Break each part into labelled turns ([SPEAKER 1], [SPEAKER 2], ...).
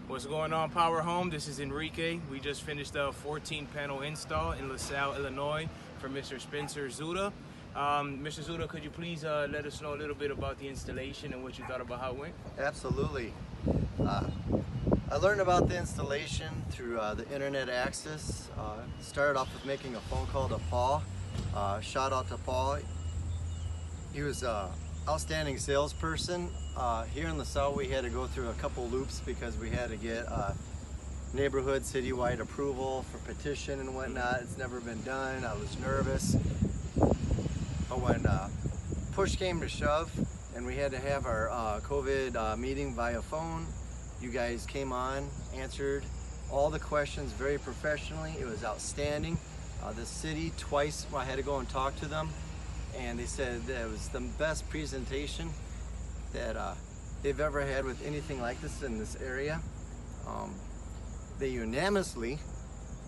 [SPEAKER 1] What's going on, Power Home? This is Enrique. We just finished a 14-panel install in Salle, Illinois for Mr. Spencer Szuda. Mr. Szuda, could you please let us know a little bit about the installation and what you thought about how it went?
[SPEAKER 2] Absolutely. I learned about the installation through the internet access. Started off with making a phone call to Paul. Shout out to Paul. He was an outstanding salesperson. Here in LaSalle, we had to go through a couple loops because we had to get neighborhood citywide approval for petition and whatnot. It's never been done. I was nervous. But when push came to shove and we had to have our COVID meeting via phone, you guys came on, answered all the questions very professionally. It was outstanding. The city, twice I had to go and talk to them, and they said that it was the best presentation that they've ever had with anything like this in this area. They unanimously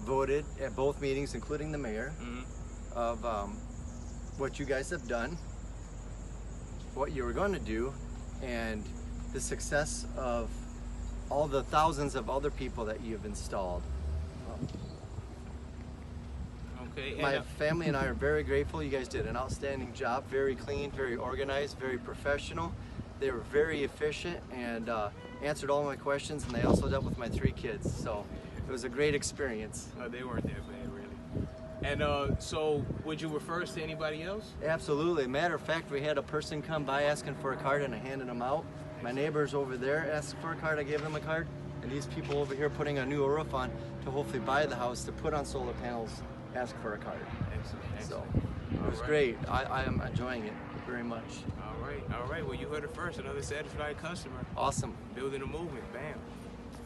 [SPEAKER 2] voted at both meetings, including the mayor, of what you guys have done, what you were going to do, and the success of all the thousands of other people that you've installed.
[SPEAKER 1] Okay.
[SPEAKER 2] My family and I are very grateful. You guys did an outstanding job, very clean, very organized, very professional. They were very efficient and answered all my questions, and they also dealt with my 3 kids. So it was a great experience.
[SPEAKER 1] They weren't that bad, really. And so would you refer us to anybody else?
[SPEAKER 2] Absolutely. Matter of fact, we had a person come by asking for a card and I handed them out. My neighbors over there asked for a card, I gave them a card. And these people over here putting a new roof on to hopefully buy the house to put on solar panels ask for a card.
[SPEAKER 1] Excellent, excellent.
[SPEAKER 2] So it was great. I am enjoying it very much.
[SPEAKER 1] All right. Well, you heard it first. Another satisfied customer.
[SPEAKER 2] Awesome.
[SPEAKER 1] Building a movement. Bam.